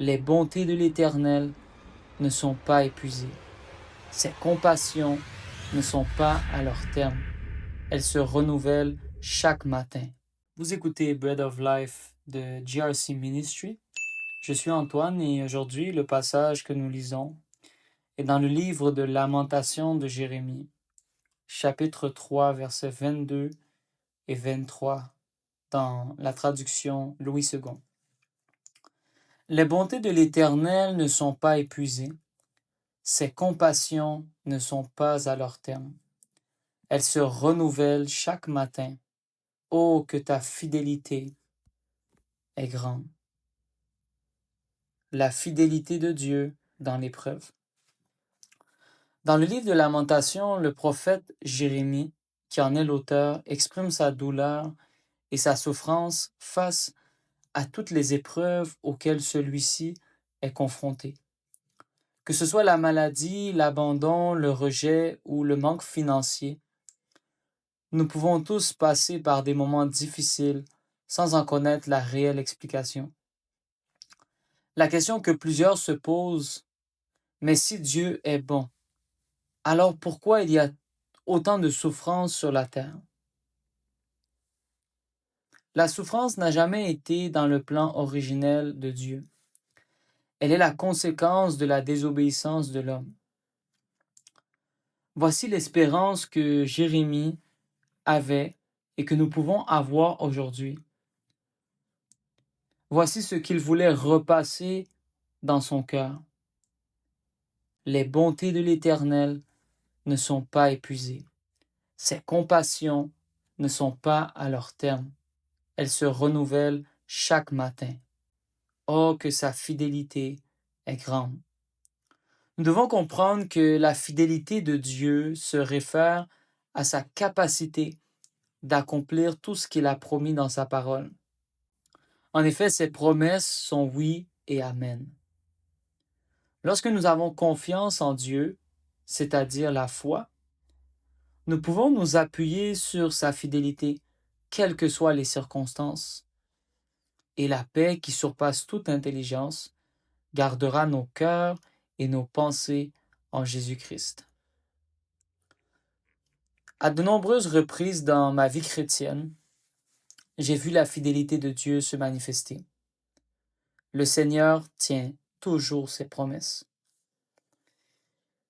Les bontés de l'Éternel ne sont pas épuisées. Ses compassions ne sont pas à leur terme. Elles se renouvellent chaque matin. Vous écoutez Bread of Life de GRC Ministry. Je suis Antoine et aujourd'hui, le passage que nous lisons est dans le livre de Lamentation de Jérémie, chapitre 3, versets 22 et 23, dans la traduction Louis II. Les bontés de l'Éternel ne sont pas épuisées. Ses compassions ne sont pas à leur terme. Elles se renouvellent chaque matin. Oh, que ta fidélité est grande. La fidélité de Dieu dans l'épreuve. Dans le livre de Lamentation, le prophète Jérémie, qui en est l'auteur, exprime sa douleur et sa souffrance face à toutes les épreuves auxquelles celui-ci est confronté. Que ce soit la maladie, l'abandon, le rejet ou le manque financier, nous pouvons tous passer par des moments difficiles sans en connaître la réelle explication. La question que plusieurs se posent, mais si Dieu est bon, alors pourquoi il y a autant de souffrance sur la terre? La souffrance n'a jamais été dans le plan originel de Dieu. Elle est la conséquence de la désobéissance de l'homme. Voici l'espérance que Jérémie avait et que nous pouvons avoir aujourd'hui. Voici ce qu'il voulait repasser dans son cœur. Les bontés de l'Éternel ne sont pas épuisées. Ses compassions ne sont pas à leur terme. Elles se renouvellent chaque matin. Oh, que sa fidélité est grande. Nous devons comprendre que la fidélité de Dieu se réfère à sa capacité d'accomplir tout ce qu'il a promis dans sa parole. En effet, ses promesses sont oui et amen. Lorsque nous avons confiance en Dieu, c'est-à-dire la foi, nous pouvons nous appuyer sur sa fidélité, quelles que soient les circonstances. Et la paix qui surpasse toute intelligence gardera nos cœurs et nos pensées en Jésus-Christ. À de nombreuses reprises dans ma vie chrétienne, j'ai vu la fidélité de Dieu se manifester. Le Seigneur tient toujours ses promesses.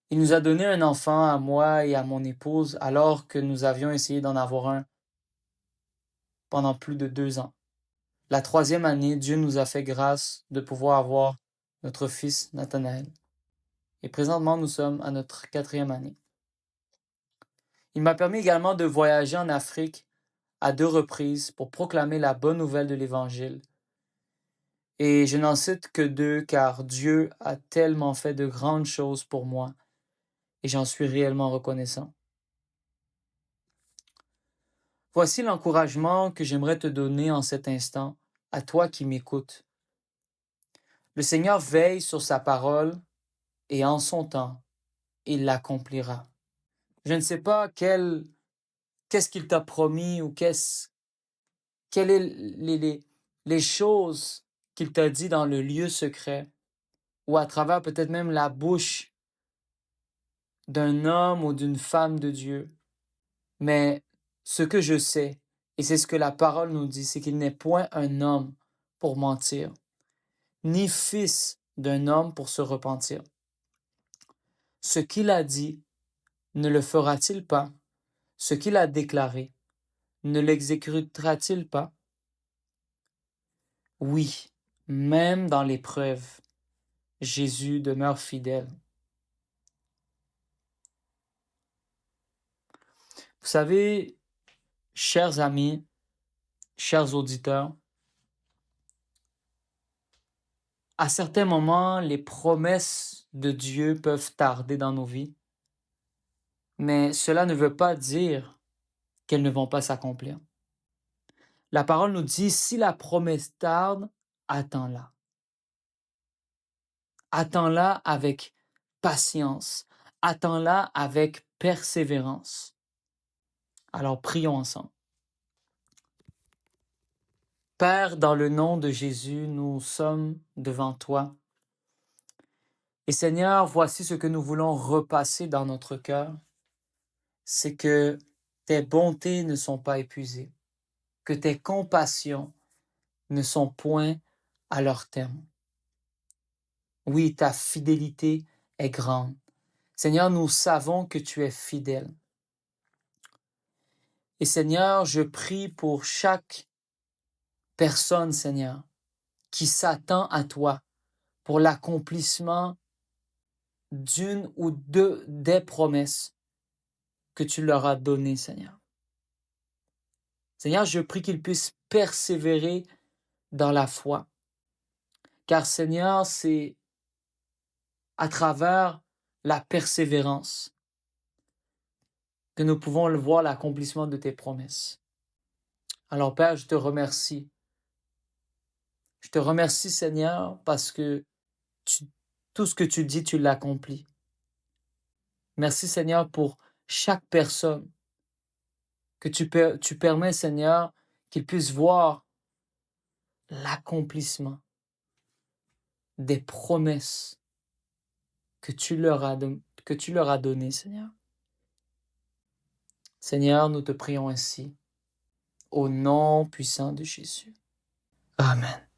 Il nous a donné un enfant à moi et à mon épouse alors que nous avions essayé d'en avoir un pendant plus de 2 ans. La 3e année, Dieu nous a fait grâce de pouvoir avoir notre fils Nathanaël. Et présentement, nous sommes à notre 4e année. Il m'a permis également de voyager en Afrique à 2 reprises pour proclamer la bonne nouvelle de l'Évangile. Et je n'en cite que 2 car Dieu a tellement fait de grandes choses pour moi et j'en suis réellement reconnaissant. Voici l'encouragement que j'aimerais te donner en cet instant à toi qui m'écoutes. Le Seigneur veille sur sa parole et en son temps, il l'accomplira. Je ne sais pas qu'est-ce qu'il t'a promis ou quelles sont les choses qu'il t'a dit dans le lieu secret ou à travers peut-être même la bouche d'un homme ou d'une femme de Dieu. Mais ce que je sais, et c'est ce que la parole nous dit, c'est qu'il n'est point un homme pour mentir, ni fils d'un homme pour se repentir. Ce qu'il a dit, ne le fera-t-il pas? Ce qu'il a déclaré, ne l'exécutera-t-il pas? Oui, même dans l'épreuve, Jésus demeure fidèle. Vous savez, chers amis, chers auditeurs, à certains moments, les promesses de Dieu peuvent tarder dans nos vies, mais cela ne veut pas dire qu'elles ne vont pas s'accomplir. La parole nous dit, si la promesse tarde, attends-la. Attends-la avec patience. Attends-la avec persévérance. Alors prions ensemble. Père, dans le nom de Jésus, nous sommes devant toi Et Seigneur, voici ce que nous voulons repasser dans notre cœur, c'est que tes bontés ne sont pas épuisées, que tes compassions ne sont point à leur terme. Oui, ta fidélité est grande. Seigneur, nous savons que tu es fidèle. Et Seigneur, je prie pour chaque personne, Seigneur, qui s'attend à toi pour l'accomplissement d'une ou des promesses que tu leur as données, Seigneur. Seigneur, je prie qu'ils puissent persévérer dans la foi. Car Seigneur, c'est à travers la persévérance que nous pouvons le voir l'accomplissement de tes promesses. Alors Père, je te remercie. Je te remercie Seigneur parce que tout ce que tu dis, tu l'accomplis. Merci Seigneur pour chaque personne que tu permets Seigneur qu'ils puissent voir l'accomplissement des promesses que tu leur as données Seigneur. Seigneur, nous te prions ainsi, au nom puissant de Jésus. Amen.